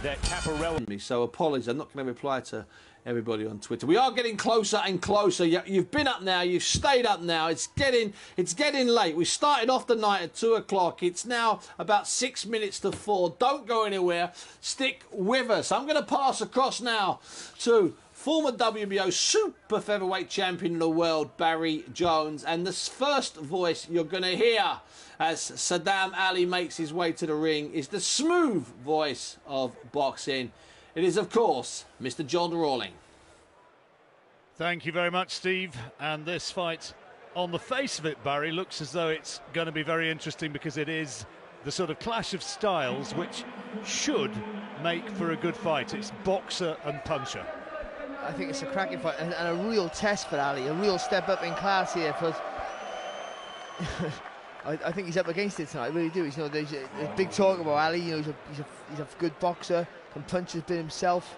their Caparella. So apologies, I'm not going to reply to everybody on Twitter. We are getting closer and closer. You've been up now, you've stayed up now. It's getting late. We started off the night at 2 o'clock. It's now about 6 minutes to 4. Don't go anywhere. Stick with us. I'm going to pass across now to former WBO super featherweight champion of the world, Barry Jones. And the first voice you're going to hear as Saddam Ali makes his way to the ring is the smooth voice of boxing. It is, of course, Mr. John Rawling. Thank you very much, Steve. And this fight, on the face of it, Barry, looks as though it's going to be very interesting because it is the sort of clash of styles which should make for a good fight. It's boxer and puncher. I think it's a cracking fight and a real test for Ali, a real step up in class here. For I think he's up against it tonight. I really do. You know, there's a big talk about Ali. You know, he's a good boxer, can punch his bit himself,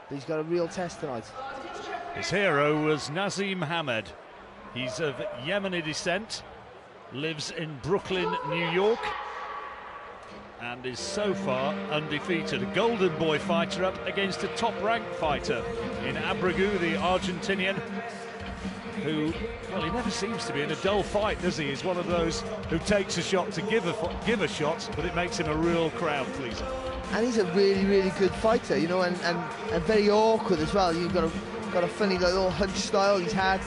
but he's got a real test tonight. His hero was Nazim Hamed. He's of Yemeni descent, lives in Brooklyn, New York, and is so far undefeated. A golden boy fighter up against a top-ranked fighter in ABREGU, the Argentinian, who, well, he never seems to be in a dull fight, does he? He's one of those who takes a shot to give a shot, but it makes him a real crowd pleaser. And he's a really, really good fighter, you know, and very awkward as well. You've got a funny little hunch style. He's hard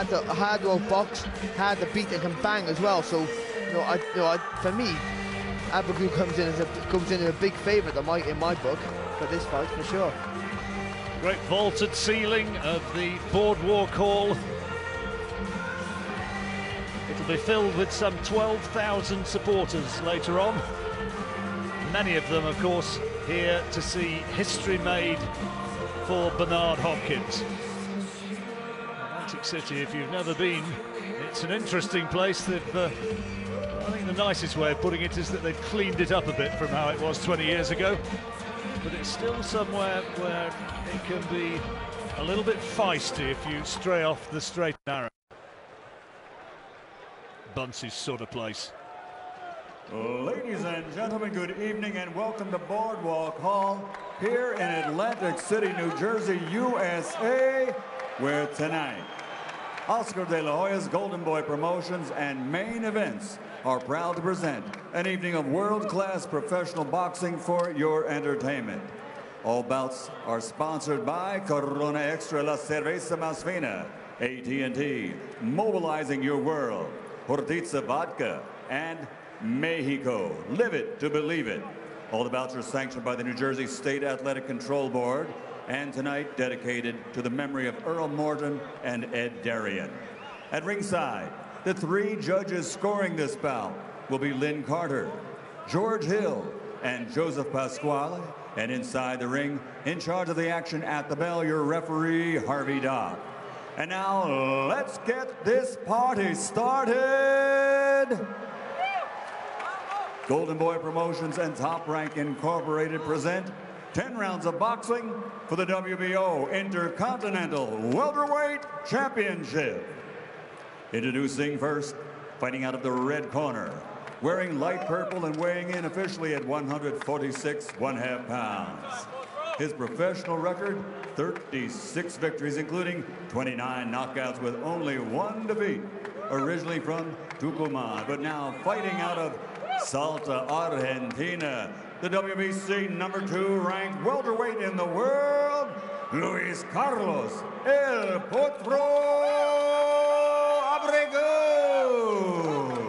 to box, hard to beat, and can bang as well. So, for me, ABREGU comes in as a big favourite in my book for this fight for sure. Great vaulted ceiling of the Boardwalk Hall. It'll be filled with some 12,000 supporters later on. Many of them, of course, here to see history made for Bernard Hopkins. Atlantic City, if you've never been, it's an interesting place. I think the nicest way of putting it is that they've cleaned it up a bit from how it was 20 years ago. But it's still somewhere where it can be a little bit feisty if you stray off the straight and narrow. Bunce's sort of place. Ladies and gentlemen, good evening and welcome to Boardwalk Hall here in Atlantic City, New Jersey, USA, where tonight Oscar de la Hoya's Golden Boy Promotions and Main Events are proud to present an evening of world-class professional boxing for your entertainment. All bouts are sponsored by Corona Extra, La Cerveza Más Fina, AT&T, Mobilizing Your World, Hortitza Vodka, and Mexico. Live it to believe it. All the bouts are sanctioned by the New Jersey State Athletic Control Board, and tonight dedicated to the memory of Earl Morton and Ed Darien. At ringside, the 3 judges scoring this bout will be Lynn Carter, George Hill, and Joseph Pasquale. And inside the ring, in charge of the action at the bell, your referee, Harvey Dodd. And now, let's get this party started. Golden Boy Promotions and Top Rank Incorporated present 10 rounds of boxing for the WBO Intercontinental Welterweight Championship. Introducing first, fighting out of the red corner, wearing light purple and weighing in officially at 146 1/2 pounds. His professional record, 36 victories, including 29 knockouts with only 1 defeat. Originally from Tucumán, but now fighting out of Salta, Argentina, the WBC #2 ranked welterweight in the world, Luis Carlos El Potro Abregu.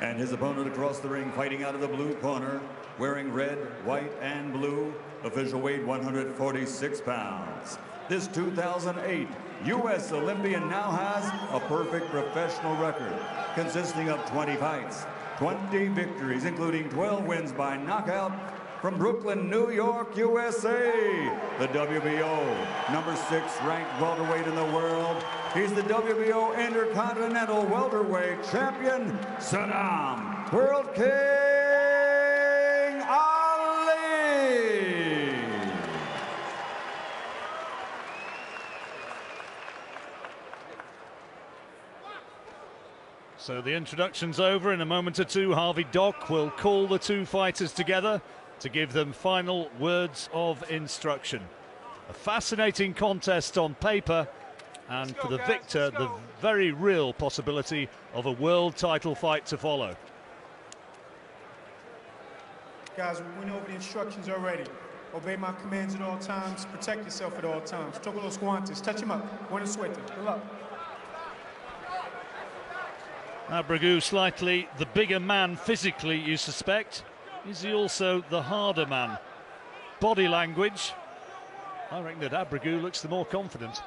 And his opponent across the ring, fighting out of the blue corner, wearing red, white, and blue, official weight 146 pounds. This 2008 U.S. Olympian now has a perfect professional record, consisting of 20 fights, 20 victories, including 12 wins by knockout from Brooklyn, New York, USA. The WBO #6 ranked welterweight in the world. He's the WBO Intercontinental Welterweight Champion, Saddam World King Ali. So the introduction's over. In a moment or two, Harvey Dock will call the two fighters together to give them final words of instruction. A fascinating contest on paper, and for the victor, the very real possibility of a world title fight to follow. Guys, we went over the instructions already. Obey my commands at all times. Protect yourself at all times. Toca los guantes. Touch him up. Buena suerte. Good luck. ABREGU slightly the bigger man physically, you suspect. Is he also the harder man? Body language, I reckon that ABREGU looks the more confident.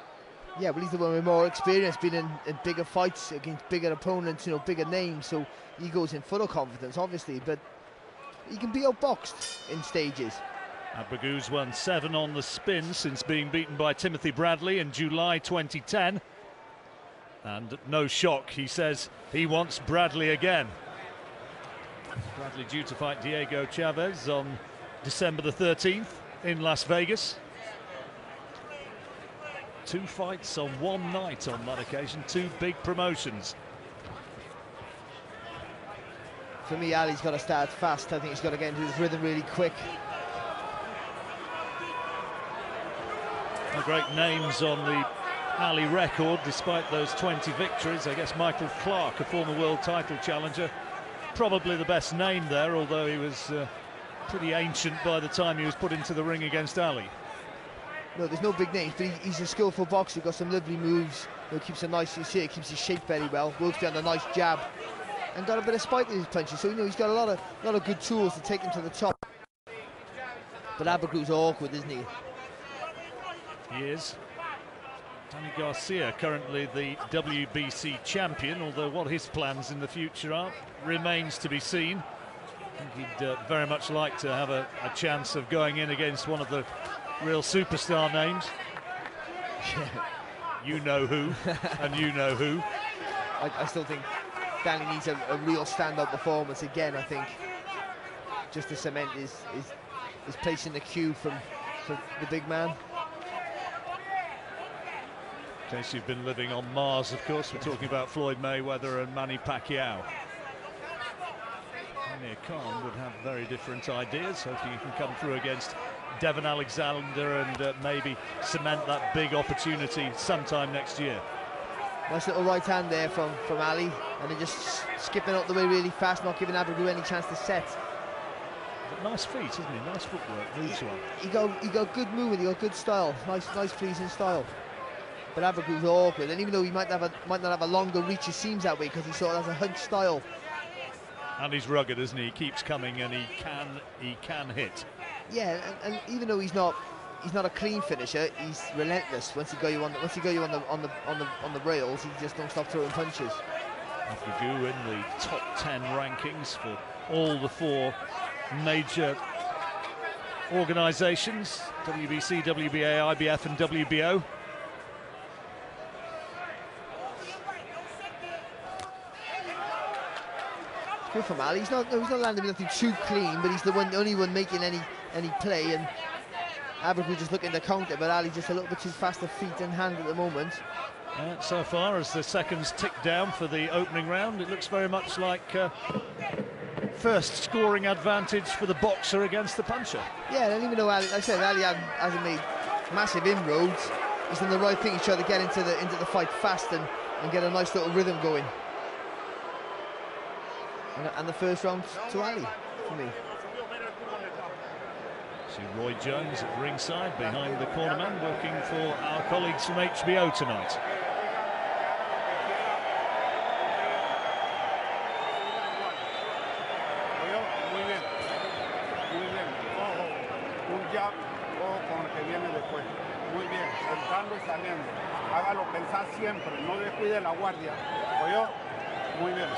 Yeah, well, he's the one with more experience, been in bigger fights against bigger opponents, you know, bigger names, so he goes in full of confidence, obviously, but he can be outboxed in stages. ABREGU's won 7 on the spin since being beaten by Timothy Bradley in July 2010. And no shock, he says he wants Bradley again. Bradley due to fight Diego Chavez on December the 13th in Las Vegas. 2 fights on one night on that occasion, 2 big promotions. For me, Ali's got to start fast. I think he's got to get into his rhythm really quick. Great names on the Ali record, despite those 20 victories. I guess Michael Clark, a former world title challenger, probably the best name there, although he was pretty ancient by the time he was put into the ring against Ali. No, there's no big names, but he's a skillful boxer, got some lovely moves. You know, keeps a nice, you see it, keeps his shape very well, works behind a nice jab, and got a bit of spike in his punches. So you know he's got a lot of good tools to take him to the top. But ABREGU's awkward, isn't he? He is. Danny Garcia, currently the WBC champion, although what his plans in the future are remains to be seen. I think he'd very much like to have a chance of going in against one of the real superstar names. You know who, and you know who. I still think Danny needs a real stand-up performance again, I think, just to cement his place in the queue for the big man. In case you've been living on Mars, of course, we're talking about Floyd Mayweather and Manny Pacquiao. Amir Khan would have very different ideas, hoping he can come through against Devon Alexander and maybe cement that big opportunity sometime next year. Nice little right hand there from Ali, and then just skipping out the way really fast, not giving ABREGU any chance to set. But nice feet, isn't he? Nice footwork, each one. He got good movement, he got good style, nice pleasing style. But ABREGU's awkward, and even though he might not have a longer reach, it seems that way because he sort of has a hunch style. And he's rugged, isn't he? He keeps coming, and he can hit. Yeah, and even though he's not a clean finisher, he's relentless. Once he got you on the rails, he just don't stop throwing punches. ABREGU in the top 10 rankings for all the 4 major organisations: WBC, WBA, IBF, and WBO. Good from Ali. He's not landing nothing too clean, but he's the only one making any play, and ABREGU just looking to counter, but Ali just a little bit too fast of feet and hand at the moment. So far, as the seconds tick down for the opening round, it looks very much like first scoring advantage for the boxer against the puncher. Yeah, and even though Ali, like I said, Ali hasn't made massive inroads, he's done the right thing. He's trying to get into the fight fast and get a nice little rhythm going. And the first round to Ali, for me. See Roy Jones at ringside behind the cornerman, working for our colleagues from HBO tonight. Muy bien. Un jab, ojo con el que viene después. Muy bien, entrando y saliendo. Hágalo pensar siempre, no descuide la guardia. ¿Oyó? Muy bien.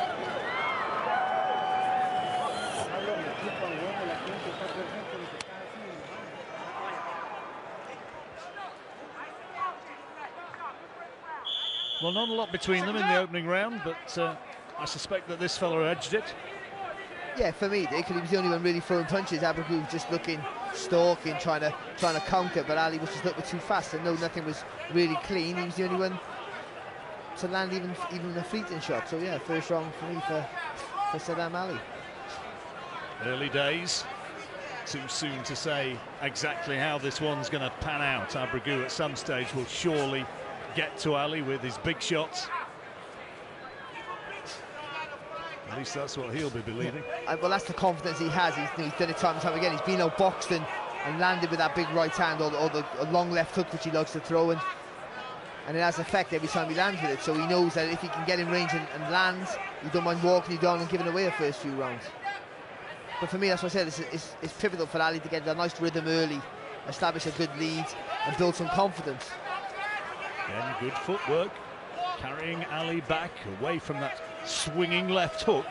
Well, not a lot between them in the opening round, but I suspect that this fella edged it. Yeah, for me, he was the only one really throwing punches. ABREGU was just looking, stalking, trying to counter, but Ali was just a little bit too fast, and no, nothing was really clean. He was the only one to land even a fleeting shot. So yeah, first round for me for Saddam Ali. Early days, too soon to say exactly how this one's going to pan out. ABREGU at some stage will surely get to Ali with his big shots. At least that's what he'll be believing. Yeah. Well, that's the confidence he has. He's done it time and time again. He's been outboxed and landed with that big right hand or the long left hook, which he likes to throw, and it has effect every time he lands with it. So he knows that if he can get in range and land, he don't mind walking you down and giving away the first few rounds. But for me, that's what I said, it's pivotal for Ali to get a nice rhythm early, establish a good lead, and build some confidence. Again, good footwork, carrying Ali back away from that swinging left hook,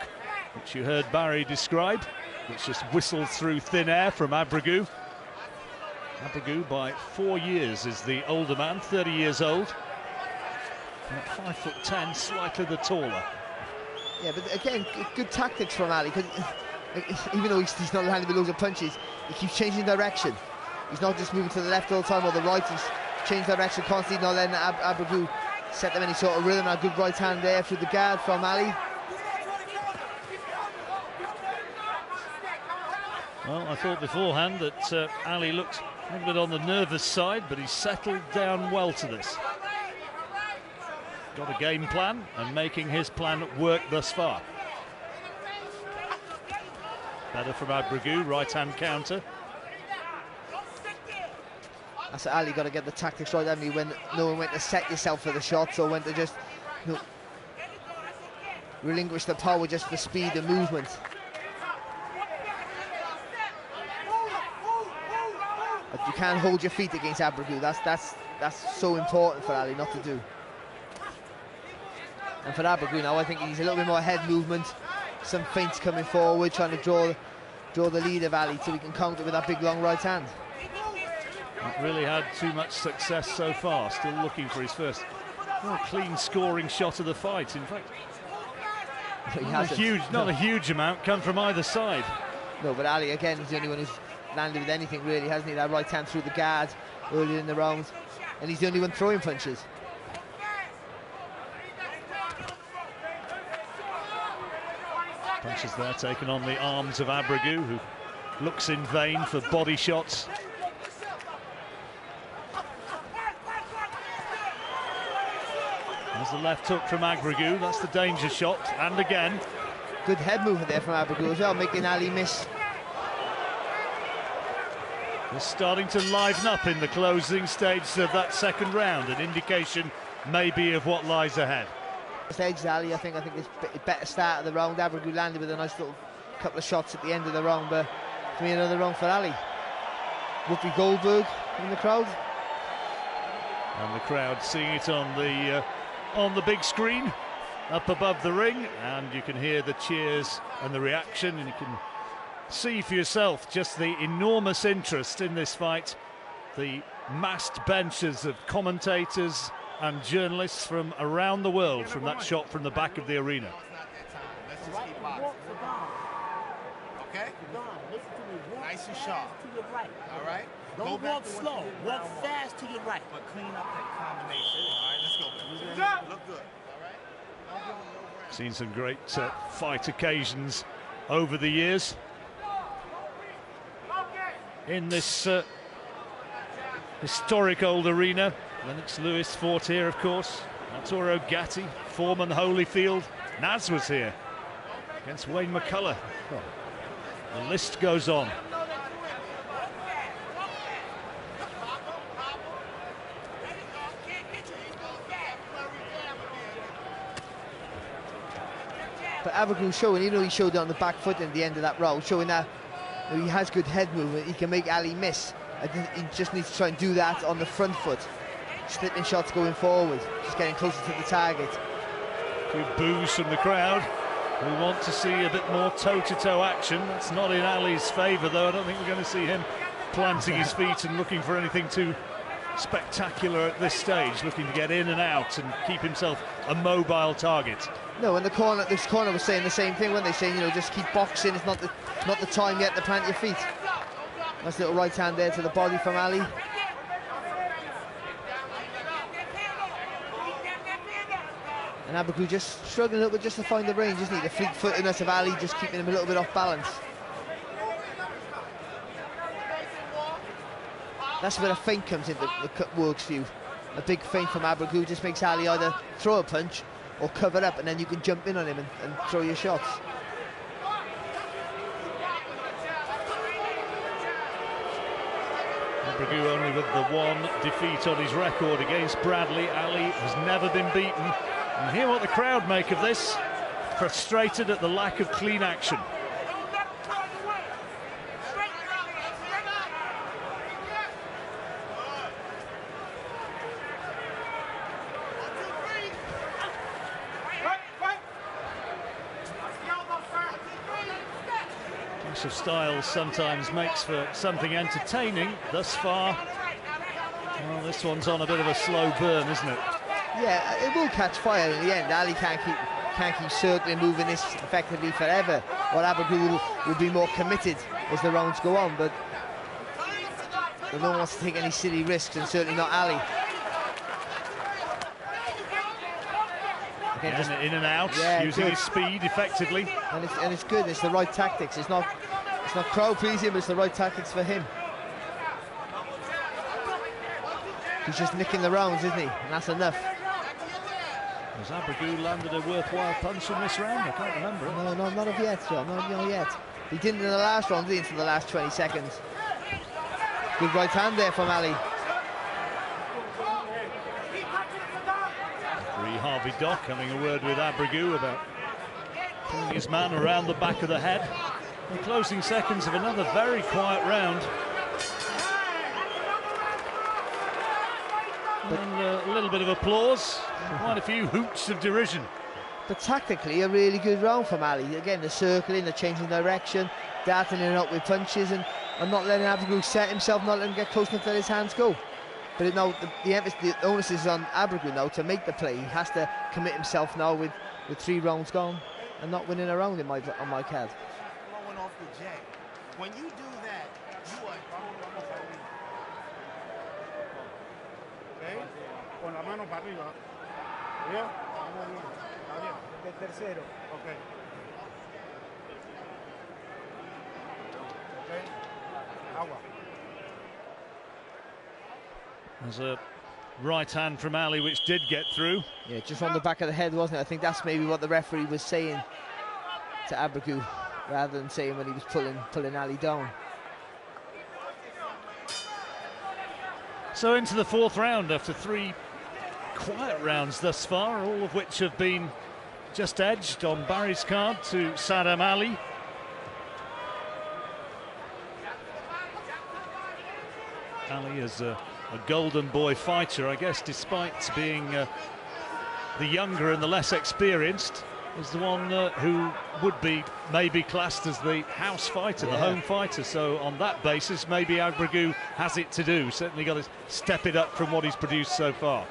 which you heard Barry describe, which just whistled through thin air from ABREGU. ABREGU by 4 years is the older man, 30 years old. And at 5'10", slightly the taller. Yeah, but again, good tactics from Ali, because even though he's not landing with loads of punches, he keeps changing direction. He's not just moving to the left all the time or the right, he's changed direction constantly, not letting ABREGU set them any sort of rhythm. A good right hand there through the guard from Ali. Well, I thought beforehand that Ali looked a little bit on the nervous side, but he's settled down well to this. Got a game plan and making his plan work thus far. Better from ABREGU, right-hand counter. That's Ali, got to get the tactics right, haven't you, when knowing when to set yourself for the shots or when to just relinquish the power just for speed and movement. But you can't hold your feet against ABREGU. That's so important for Ali not to do. And for ABREGU now, I think he's a little bit more head movement, some feints coming forward, trying to draw the lead of Ali so he can counter with that big long right hand. Not really had too much success so far, still looking for his first clean scoring shot of the fight. In fact, not a huge amount come from either side. No, but Ali again is the only one who's landed with anything really, hasn't he? That right hand through the guard earlier in the round, and he's the only one throwing punches. Punches there taken on the arms of ABREGU, who looks in vain for body shots. There's the left hook from ABREGU, that's the danger shot, and again. Good head movement there from ABREGU as well, making Ali miss. They're starting to liven up in the closing stages of that second round, an indication maybe of what lies ahead. Stage Ali, I think it's a better start of the round. ABREGU landed with a nice little couple of shots at the end of the round, but for me another round for Ali. Whoopi Goldberg in the crowd. And the crowd seeing it on the big screen up above the ring, and you can hear the cheers and the reaction, and you can see for yourself just the enormous interest in this fight. The massed benches of commentators and journalists from around the world from that shot from the back of the arena. Okay? Nice and sharp. To your right. All right? Don't walk slow. Walk fast to your right. But clean up that combination. All right, let's go. Look good. All right? Seen some great fight occasions over the years in this historic old arena. Lennox Lewis fought here, of course. Arturo Gatti, Foreman Holyfield. Naz was here against Wayne McCullough. Oh, the list goes on. But ABREGU showing, he showed it on the back foot in the end of that round, showing that he has good head movement. He can make Ali miss. He just needs to try and do that on the front foot. Slipping shots going forward, just getting closer to the target. Few boos from the crowd. We want to see a bit more toe-to-toe action. That's not in Ali's favour, though. I don't think we're going to see him planting his feet and looking for anything too spectacular at this stage, looking to get in and out and keep himself a mobile target. No, and this corner was saying the same thing when they saying, just keep boxing. It's not the time yet to plant your feet. Nice little right hand there to the body from Ali. And ABREGU just struggling a little bit just to find the range, isn't he? The fleet-footedness of Ali just keeping him a little bit off balance. That's where a feint comes in that works for you. A big feint from ABREGU just makes Ali either throw a punch or cover up, and then you can jump in on him and throw your shots. ABREGU only with the one defeat on his record against Bradley. Ali has never been beaten. And hear what the crowd make of this. Frustrated at the lack of clean action. Clash of styles sometimes makes for something entertaining. Thus far, well, this one's on a bit of a slow burn, isn't it? Yeah, it will catch fire in the end. Ali can't keep circling, moving this effectively forever. While ABREGU will be more committed as the rounds go on, but no one wants to take any silly risks, and certainly not Ali. Again, just in and out, using his speed effectively. And it's good. It's the right tactics. It's not crowd pleasing, but it's the right tactics for him. He's just nicking the rounds, isn't he? And that's enough. Has ABREGU landed a worthwhile punch in this round? I can't remember it. No, not of yet, John. Not yet. He didn't in the last round, did he, until the last 20 seconds. Good right hand there from Ali. Referee Harvey Dock having a word with ABREGU about pulling his man around the back of the head. The closing seconds of another very quiet round. And a little bit of applause, quite a few hoots of derision. But tactically, a really good round from Ali. Again, the circling, the changing direction, darting in and out with punches, and not letting ABREGU set himself, not letting him get close enough to let his hands go. But now the onus is on ABREGU now to make the play. He has to commit himself now with 3 rounds gone and not winning a round on my card. Blowing off the jet. When you do that, you are. Con la mano para arriba. ¿Vio? Está bien. De tercero. Okay. Okay. Agua. There's a right hand from Ali which did get through. Yeah, just on the back of the head, wasn't it? I think that's maybe what the referee was saying to ABREGU, rather than saying when he was pulling Ali down. So into the 4th round after 3 quiet rounds thus far, all of which have been just edged on Barry's card to Saddam Ali. Ali is a golden boy fighter, I guess, despite being the younger and the less experienced, is the one who would be maybe classed as the house fighter, the home fighter. So on that basis, maybe ABREGU has it to do. Certainly got to step it up from what he's produced so far.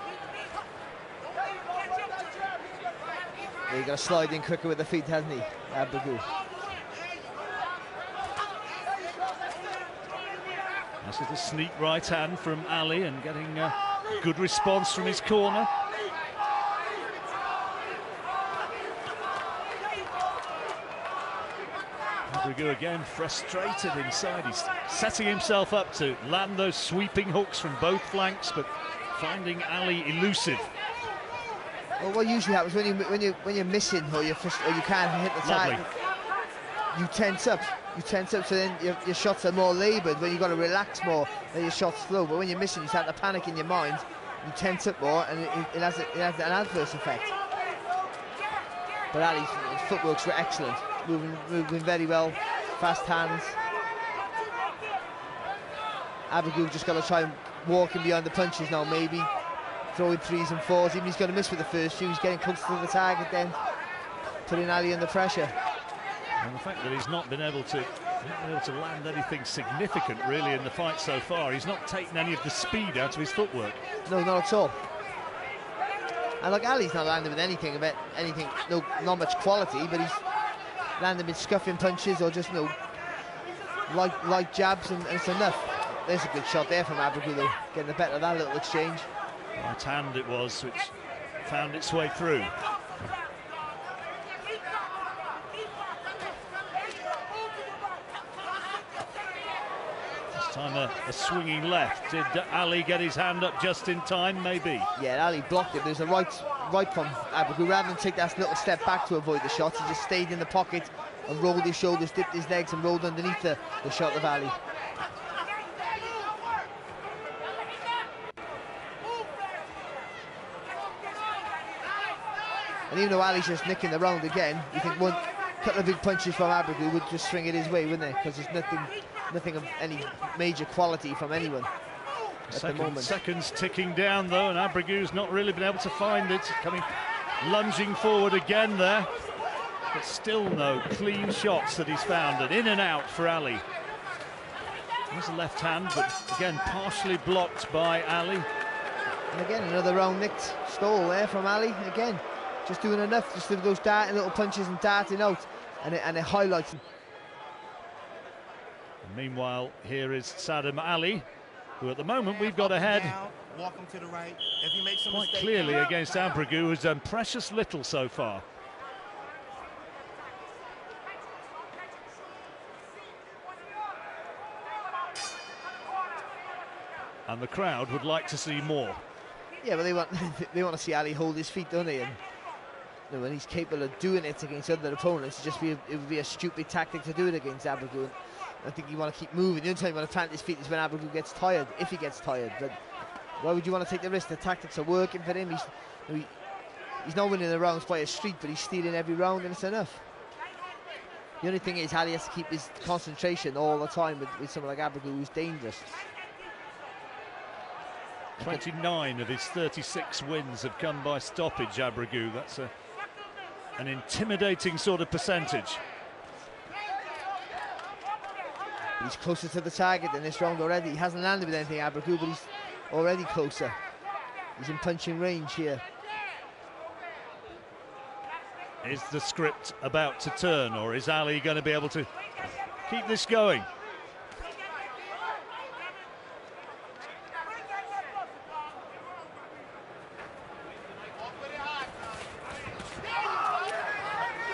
Yeah, he's got to slide in quicker with the feet, hasn't he, ABREGU? This is the sneak right hand from Ali, and getting a good response from his corner. ABREGU again frustrated inside. He's setting himself up to land those sweeping hooks from both flanks, but finding Ali elusive. Well, what usually happens when you're missing or you can't hit the target, you tense up. You tense up, so then your shots are more laboured. When you've got to relax more, then your shots flow. But when you're missing, you start to panic in your mind. You tense up more, and it has an adverse effect. But Ali's footworks were excellent, moving very well, fast hands. ABREGU just got to try and walk in behind the punches now, maybe throwing 3s and 4s. Even he's going to miss with the first few. He's getting close to the target, then putting Ali under pressure. And the fact that he's not been able to land anything significant really in the fight so far, he's not taken any of the speed out of his footwork. No, not at all. And like Ali's not landing with anything, not much quality, but he's landing with scuffing punches or just light jabs, and it's enough. There's a good shot there from ABREGU, though, getting the better of that little exchange. Right hand it was, which found its way through. Time a swinging left. Did Ali get his hand up just in time? Maybe. Yeah, Ali blocked it. There's a right from ABREGU. Rather than take that little step back to avoid the shot, he just stayed in the pocket and rolled his shoulders, dipped his legs and rolled underneath the shot of Ali. And even though Ali's just nicking the round again, you think one couple of big punches from ABREGU would just swing it his way, wouldn't they? Because there's nothing of any major quality from anyone at the moment. Seconds ticking down though, and ABREGU's not really been able to find it. Lunging forward again there, but still no clean shots that he's found. And in and out for Ali. There's a left hand, but again partially blocked by Ali. And again another round nicked stole there from Ali. Again, just doing enough, just doing those darting little punches and darting out, and it highlights. Meanwhile, here is Saddam Ali, who at the moment we've got ahead Walk him to the right. If he makes a quite mistake, clearly against ABREGU, who's done precious little so far. And the crowd would like to see more. Yeah, but they want to see Ali hold his feet, don't they? And when he's capable of doing it against other opponents, it would be a stupid tactic to do it against ABREGU. I think you want to keep moving. The only time you want to plant his feet is when ABREGU gets tired, if he gets tired. But why would you want to take the risk? The tactics are working for him. He's not winning the rounds by a streak, but he's stealing every round, and it's enough. The only thing is, Ali has to keep his concentration all the time with someone like ABREGU, who's dangerous. 29 of his 36 wins have come by stoppage, ABREGU. That's an intimidating sort of percentage. He's closer to the target in this round already. He hasn't landed with anything, ABREGU, but he's already closer. He's in punching range here. Is the script about to turn, or is Ali going to be able to keep this going?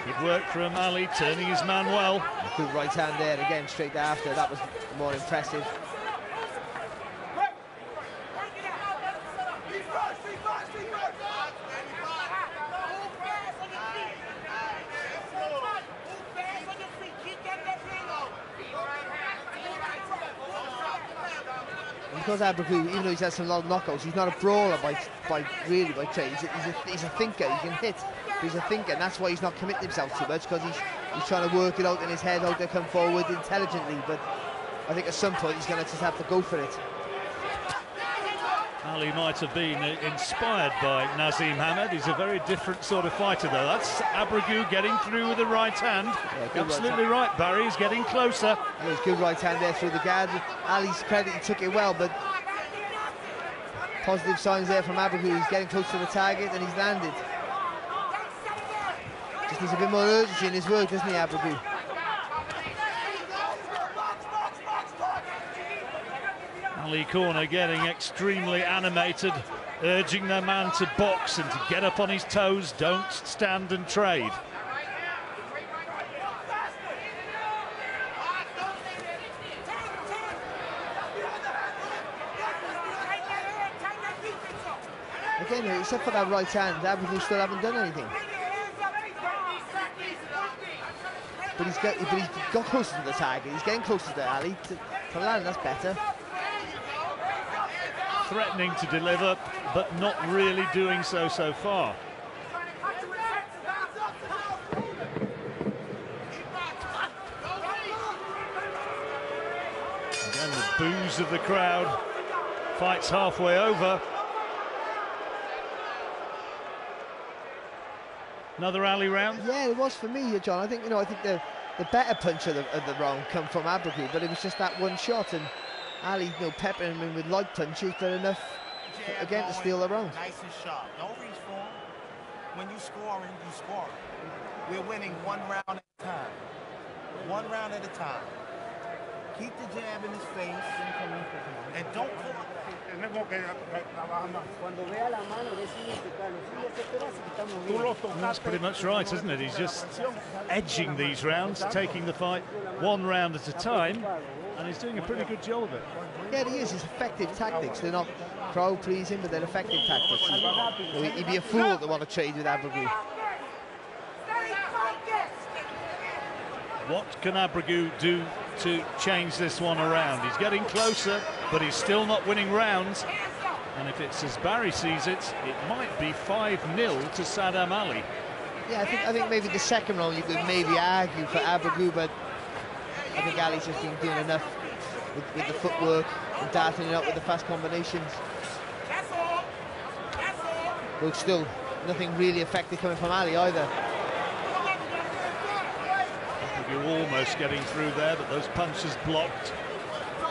Good work from Ali, turning his man well. Good right hand there again, straight after. That was more impressive. Because ABREGU, even though he's had some lot of knockouts, he's not a brawler by trade. He's a thinker. He can hit, but he's a thinker, and that's why he's not committing himself too much, because he's trying to work it out in his head how to come forward intelligently. But I think at some point he's going to just have to go for it. Ali might have been inspired by Nazim Hamed. He's a very different sort of fighter, though. That's ABREGU getting through with the right hand. Yeah, absolutely right, Barry. He's getting closer. Yeah, it's good right hand there through the guard. Ali's credit, he took it well, but positive signs there from ABREGU. He's getting close to the target and he's landed. Just needs a bit more urgency in his work, doesn't he, ABREGU? Ali Corner getting extremely animated, urging their man to box and to get up on his toes, don't stand and trade. Again, except for that right hand, ABREGU still haven't done anything. But he's got closer to the target. He's getting closer to Ali to land. That's better. Threatening to deliver, but not really doing so far. Again, the boos of the crowd. Fight's halfway over. Another Ali round? Yeah, it was for me, John. I think the better punch of the round come from ABREGU, but it was just that one shot, and Ali, peppering him with light punches, but enough again to steal the round. Nice and sharp. Don't reach for him. When you score, you score. We're winning one round at a time. One round at a time. Keep the jab in his face and don't pull up. That's pretty much right, isn't it? He's just edging these rounds, taking the fight one round at a time. and he's doing a pretty good job of it. Yeah, he is. It's effective tactics. They're not crowd pleasing, but they're effective tactics. He'd be a fool to want to trade with ABREGU. What can ABREGU do to change this one around? He's getting closer, but he's still not winning rounds. And if it's as Barry sees it, it might be 5-0 to Saddam Ali. Yeah, I think maybe the second round you could maybe argue for ABREGU, but I think Ali's just been doing enough with the footwork and darting it up with the fast combinations. But still, nothing really effective coming from Ali either. You're almost getting through there, but those punches blocked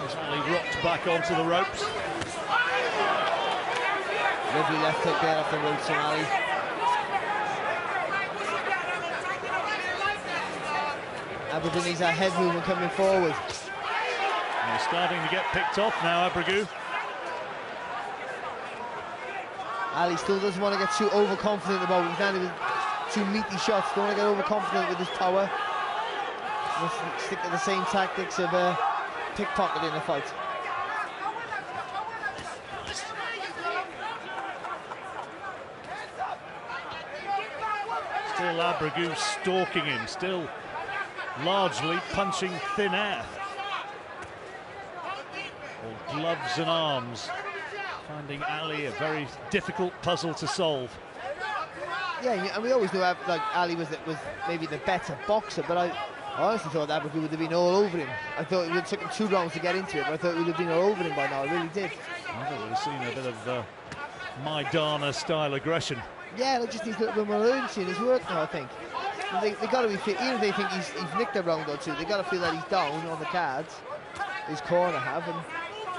as Ali rocked back onto the ropes. Lovely left hook there off the ropes from Ali. ABREGU needs that head movement coming forward. And he's starting to get picked off now, ABREGU. Ali still doesn't want to get too overconfident about it. He's landing with 2 meaty shots. Don't want to get overconfident with his power. Let's stick to the same tactics of pickpocketing the fight. Still ABREGU stalking him, still largely punching thin air. All gloves and arms, finding Ali a very difficult puzzle to solve. Yeah, and we always knew like Ali was maybe the better boxer, but I honestly thought ABREGU would have been all over him. I thought it would have taken 2 rounds to get into it, but I thought it would have been all over him by now. I really did. I thought we'd have seen a bit of Maidana-style aggression. Yeah, it just needs a little bit more urgency in his work now, I think. They got to be fit. Even if they think he's nicked a round or 2, they got to feel that he's down on the cards. His corner have, and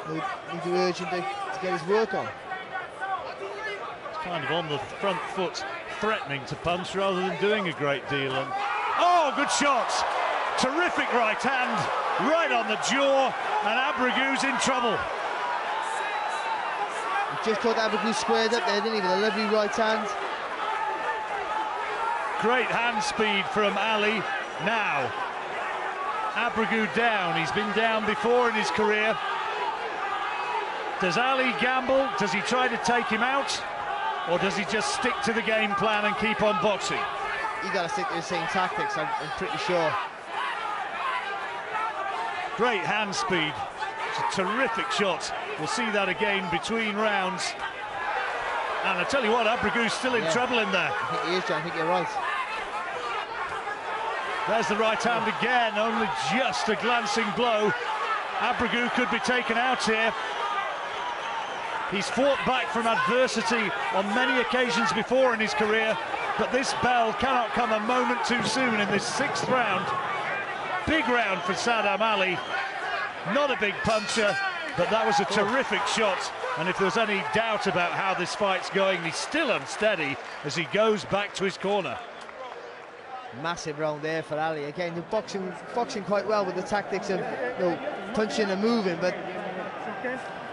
they need to urge him to get his work on. It's kind of on the front foot, threatening to punch rather than doing a great deal. And oh, good shots! Terrific right hand, right on the jaw, and ABREGU's in trouble. He just got ABREGU squared up there, didn't he, with a lovely right hand. Great hand speed from Ali. Now, ABREGU down. He's been down before in his career. Does Ali gamble? Does he try to take him out? Or does he just stick to the game plan and keep on boxing? You got to stick to the same tactics, I'm pretty sure. Great hand speed. It's a terrific shot. We'll see that again between rounds. And I tell you what, ABREGU's still in trouble in there. I think he is, John. I think you're right. There's the right hand again, only just a glancing blow. ABREGU could be taken out here. He's fought back from adversity on many occasions before in his career, but this bell cannot come a moment too soon in this 6th round. Big round for Saddam Ali. Not a big puncher, but that was a terrific shot. And if there's any doubt about how this fight's going, he's still unsteady as he goes back to his corner. Massive round there for Ali. Again, the boxing quite well with the tactics of punching and moving, but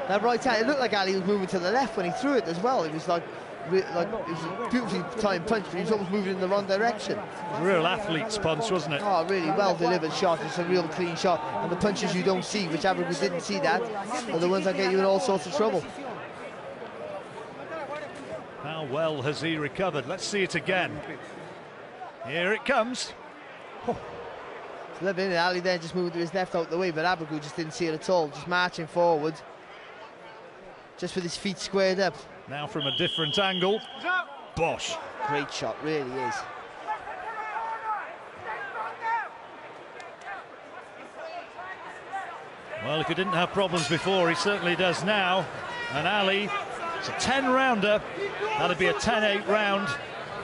that right hand, it looked like Ali was moving to the left when he threw it as well. It was like it was a beautifully timed punch, but he was almost moving in the wrong direction. It was a real athlete's punch, wasn't it? Oh, really well delivered shot. It's a real clean shot, and the punches you don't see, which ABREGU didn't see that, are the ones that get you in all sorts of trouble. How well has he recovered? Let's see it again. Here it comes. Oh. Ali there just moving to his left out the way, but ABREGU just didn't see it at all, just marching forward, just with his feet squared up. Now from a different angle. Bosh. Great shot, really is. Well, if he didn't have problems before, he certainly does now. And Ali, it's a 10-rounder. That'd be a 10-8 round.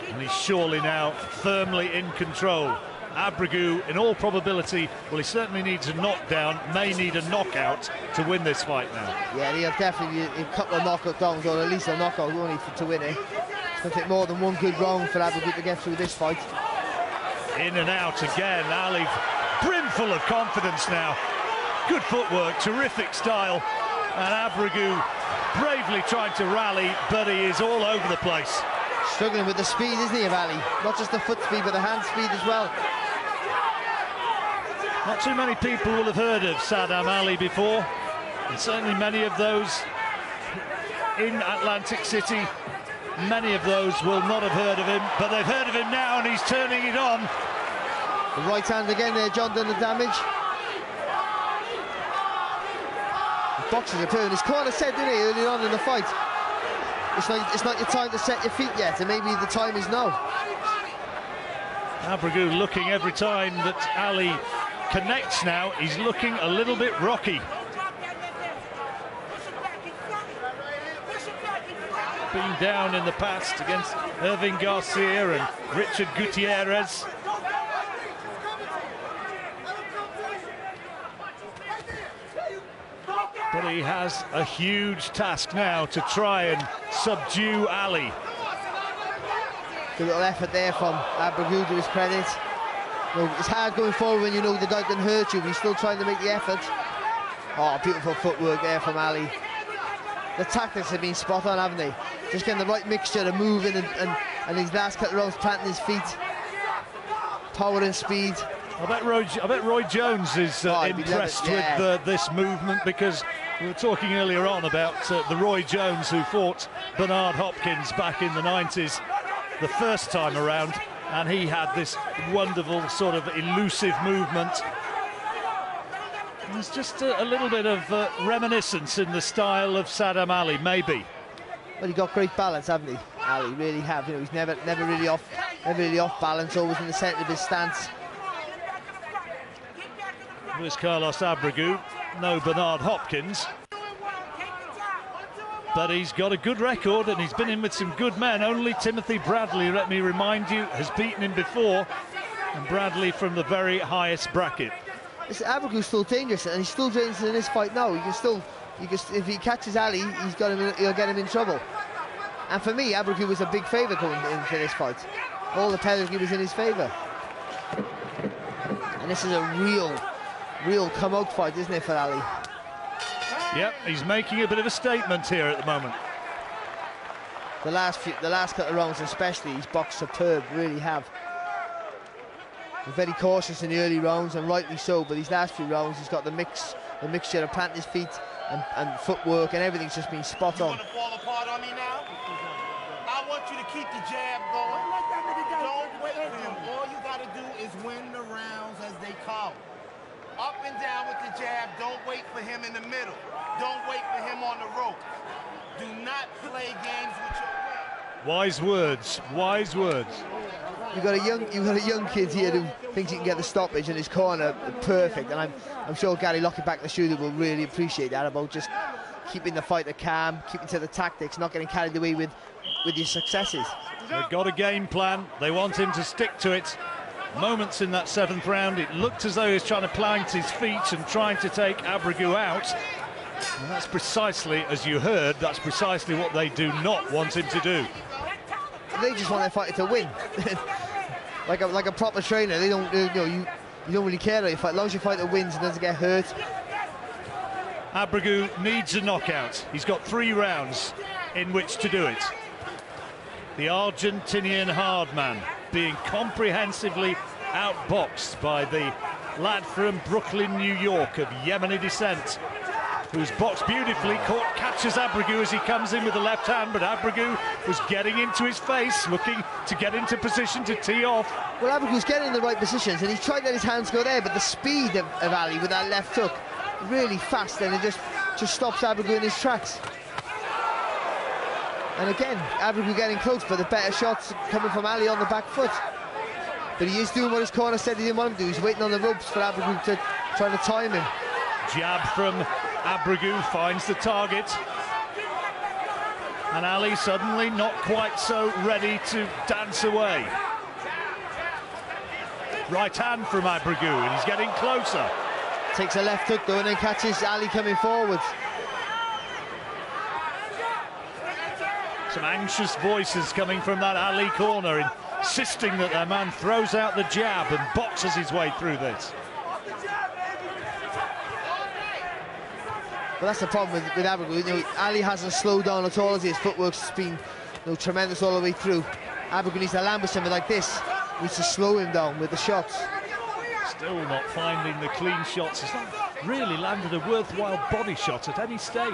And he's surely now firmly in control. ABREGU, in all probability, well, he certainly needs a knockdown, may need a knockout to win this fight now. Yeah, he'll definitely need a couple of knockout downs, or at least a knockout only to win it. It's going to take more than one good round for ABREGU to get through this fight. In and out again, Ali brimful of confidence now. Good footwork, terrific style, and ABREGU bravely trying to rally, but he is all over the place. Struggling with the speed, isn't he, of Ali? Not just the foot speed, but the hand speed as well. Not too many people will have heard of Saddam Ali before, and certainly many of those in Atlantic City, many of those will not have heard of him, but they've heard of him now, and he's turning it on. The right hand again there, John, done the damage. The boxers are playing. His corner said, didn't he, early on in the fight, it's not your time to set your feet yet, and maybe the time is now. ABREGU looking every time that Ali connects now, he's looking a little bit rocky. Been down in the past against Irving Garcia and Richard Gutierrez. But he has a huge task now to try and subdue Ali. Good little effort there from ABREGU, to his credit. You know, it's hard going forward when you know the guy can hurt you, but he's still trying to make the effort. Oh, beautiful footwork there from Ali. The tactics have been spot on, haven't they? Just getting the right mixture of moving and these last couple of rounds planting his feet. Power and speed. I bet Roy Jones is impressed with this movement, because we were talking earlier on about the Roy Jones who fought Bernard Hopkins back in the 90s the first time around, and he had this wonderful sort of elusive movement. There's just a little bit of reminiscence in the style of Saddam Ali, maybe. Well, he got great balance, haven't he? Ali really have. You know, he's never really off balance. Always in the centre of his stance. Luis Carlos ABREGU, no Bernard Hopkins, but he's got a good record and he's been in with some good men. Only Timothy Bradley, let me remind you, has beaten him before, and Bradley from the very highest bracket. ABREGU's still dangerous, and he's still dangerous in this fight now. If he catches Ali, he'll get him in trouble. And for me, ABREGU was a big favourite going into this fight. All the pedigree was in his favour. And this is a real come-out fight, isn't it, for Ali? Yep, he's making a bit of a statement here at the moment. The last couple of rounds especially, he's boxed superb, really have. He's very cautious in the early rounds, and rightly so, but these last few rounds he's got the mixture of planting his feet and footwork, and everything's just been spot on. You want to fall apart on me now? I want you to keep the jab going. Don't wait for him. All you got to do is win the rounds as they come. Up and down with the jab. Don't wait for him in the middle. Don't wait for him on the rope. Do not play games with your weight. Wise words. Wise words. You've got a young kid here who thinks he can get the stoppage in his corner perfect, and I'm sure Gary Lockett back in the studio will really appreciate that, about just keeping the fighter calm, keeping to the tactics, not getting carried away with your successes. They've got a game plan. They want him to stick to it. Moments in that 7th round, it looked as though he was trying to plant his feet and trying to take ABREGU out. And that's precisely, as you heard, that's precisely what they do not want him to do. They just want their fighter to win. like a proper trainer, they don't, you don't really care how you fight, as long as your fighter wins and doesn't get hurt. ABREGU needs a knockout. He's got 3 rounds in which to do it. The Argentinian hard man being comprehensively outboxed by the lad from Brooklyn, New York, of Yemeni descent, who's boxed beautifully, catches ABREGU as he comes in with the left hand, but ABREGU was getting into his face, looking to get into position to tee off. Well, ABREGU's getting in the right positions, and he's tried to let his hands go there, but the speed of Ali with that left hook, really fast, and it just stops ABREGU in his tracks. And again, ABREGU getting close, but the better shots coming from Ali on the back foot. But he is doing what his corner said he didn't want him to do. He's waiting on the ropes for ABREGU to try to time him. Jab from ABREGU finds the target. And Ali suddenly not quite so ready to dance away. Right hand from ABREGU, and he's getting closer. Takes a left hook though, and then catches Ali coming forward. Some anxious voices coming from that Ali corner, insisting that their man throws out the jab and boxes his way through this. But that's the problem with ABREGU. You know, Ali hasn't slowed down at all. His footwork's been tremendous all the way through. ABREGU needs to land with something like this. He needs to slow him down with the shots. Still not finding the clean shots. He's not really landed a worthwhile body shot at any stage.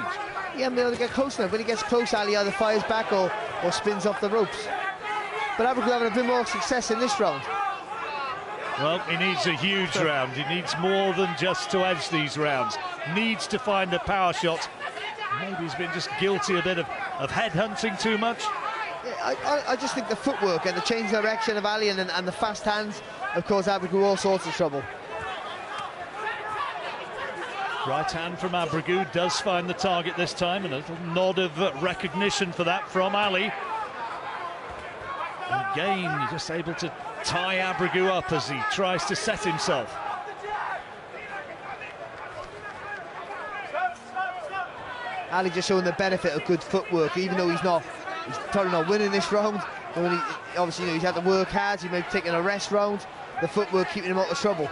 Yeah, maybe to get close now. When he gets close, Ali either fires back or spins off the ropes. But ABREGU having a bit more success in this round. Well, he needs a huge round. He needs more than just to edge these rounds. Needs to find a power shot. Maybe he's been just guilty a bit of head hunting too much. Yeah, I just think the footwork and the change direction of Ali and the fast hands have caused ABREGU all sorts of trouble. Right hand from ABREGU does find the target this time, and a little nod of recognition for that from Ali. And again, you're just able to tie ABREGU up as he tries to set himself. Ali just showing the benefit of good footwork, even though he's probably not winning this round. Obviously, you know, he's had to work hard. He may be taking a rest round. The footwork keeping him out of trouble.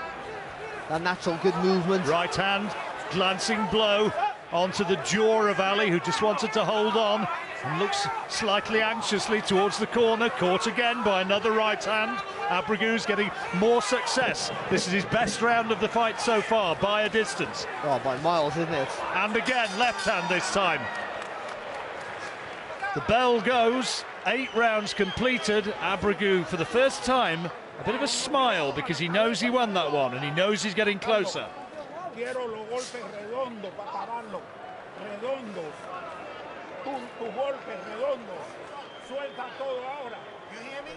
That natural good movement. Right hand, glancing blow onto the jaw of Ali, who just wanted to hold on and looks slightly anxiously towards the corner. Caught again by another right hand. ABREGU's getting more success. This is his best round of the fight so far, by a distance. Oh, by miles, isn't it? And again, left hand this time. The bell goes. 8 rounds completed. ABREGU, for the first time, a bit of a smile, because he knows he won that one and he knows he's getting closer. Quiero los golpes redondos para pararlo. Redondos. Tu golpe redondo. Suelta todo ahora. You hear me?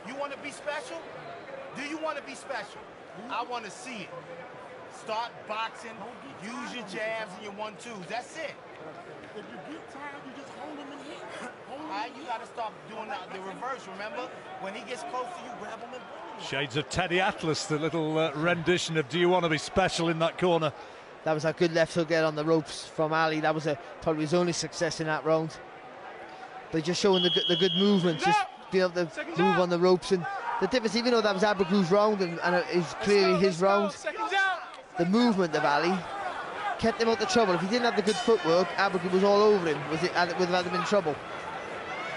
You want to be special? Do you want to be special? I want to see it. Start boxing, use your jabs and your 1-2s. That's it. If you get tired, you just hold him in here. All right, you got to stop doing the reverse, remember? When he gets close to you, grab him and boom. Shades of Teddy Atlas, the little rendition of Do You Want to Be Special in that corner. That was a good left hook there on the ropes from Ali. That was probably his only success in that round. But just showing the good movement, just being able to move on the ropes. And the difference, even though that was ABREGU's round and it is clearly his round, the movement of Ali kept him out of trouble. If he didn't have the good footwork, ABREGU was all over him. Would have had him in trouble.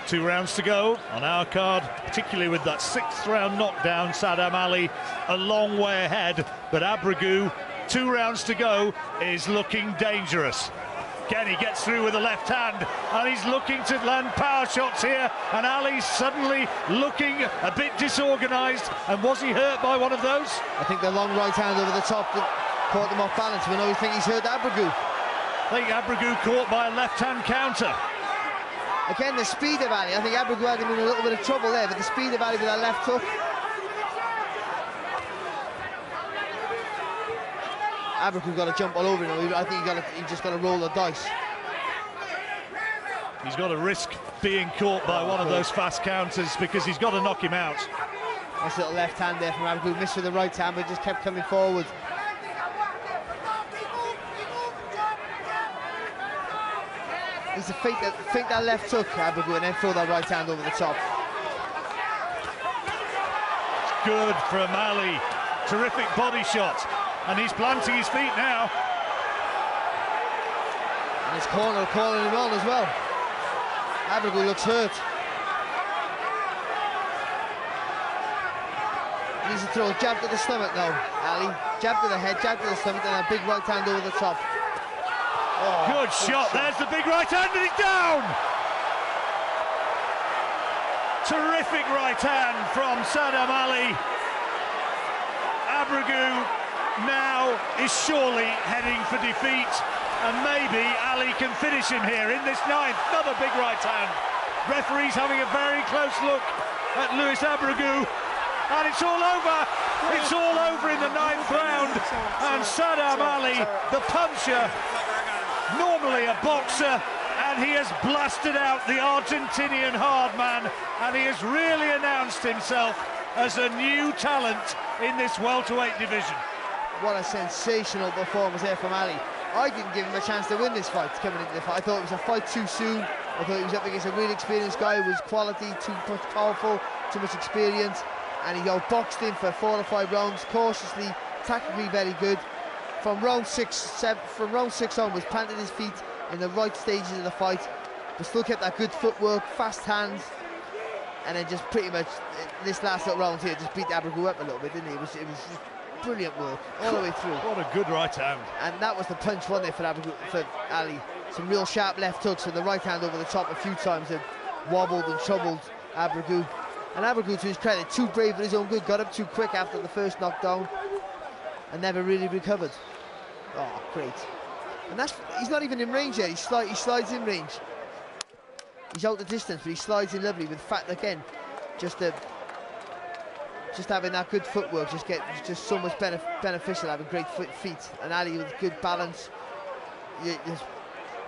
2 rounds to go on our card, particularly with that 6th round knockdown. Saddam Ali a long way ahead, but ABREGU, 2 rounds to go, is looking dangerous. Again, he gets through with the left hand, and he's looking to land power shots here, and Ali's suddenly looking a bit disorganised. And was he hurt by one of those? I think the long right hand over the top caught him off balance. We know we think he's hurt ABREGU. I think ABREGU caught by a left hand counter. Again, the speed of Ali. I think ABREGU had him in a little bit of trouble there, but the speed of Ali with that left hook. ABREGU got to jump all over him. I think he just got to roll the dice. He's got to risk being caught by one of those fast counters, because he's got to knock him out. Nice little left hand there from ABREGU. Missed with the right hand, but just kept coming forward. He's to fake that left hook, ABREGU, and then throw that right hand over the top. It's good from Ali. Terrific body shot. And he's planting his feet now. And his corner calling him on as well. ABREGU looks hurt. He needs to throw a jab to the stomach now, Ali. Jab to the head, jab to the stomach, and a big right hand over the top. Oh, good shot. There's the big right hand, and he's down. Terrific right hand from Saddam Ali. ABREGU now is surely heading for defeat, and maybe Ali can finish him here in this 9th. Another big right hand. Referee's having a very close look at Louis ABREGU, and it's all over. It's all over in the 9th round, and Saddam Ali, the puncher, normally a boxer, and he has blasted out the Argentinian hard man, and he has really announced himself as a new talent in this welterweight division. What a sensational performance there from Ali. I didn't give him a chance to win this fight coming into the fight. I thought it was a fight too soon. I thought he was up against a really experienced guy who was quality, too powerful, too much experience, and he outboxed him for 4 or 5 rounds, cautiously, tactically very good. From round 6 onwards, planted his feet in the right stages of the fight, but still kept that good footwork, fast hands, and then just pretty much this last little round here just beat ABREGU up a little bit, didn't he? It was brilliant work all the way through. What a good right hand. And that was the punch, wasn't it, for Ali? Some real sharp left hooks with the right hand over the top a few times that wobbled and troubled ABREGU. And ABREGU, to his credit, too brave for his own good, got up too quick after the first knockdown and never really recovered. Oh, great. And he's not even in range yet. He slides in range. He's out the distance, but he slides in lovely with fat again. Just having that good footwork, just so much beneficial having great feet. And Ali with good balance.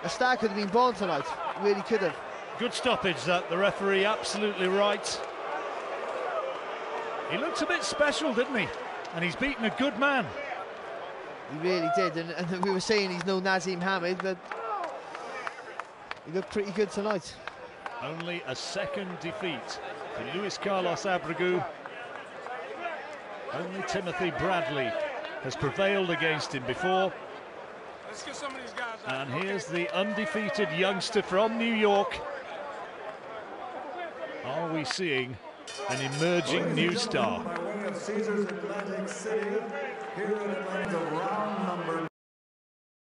A star could have been born tonight. Really could have. Good stoppage, that. The referee absolutely right. He looked a bit special, didn't he? And he's beaten a good man. He really did. And we were saying he's no Nazim Hamid, but he looked pretty good tonight. Only a second defeat for Luis Carlos ABREGU. Only Timothy Bradley has prevailed against him before. Let's get some of these guys out. And here's the undefeated youngster from New York. Are we seeing an emerging new star? By way of Caesars Atlantic City,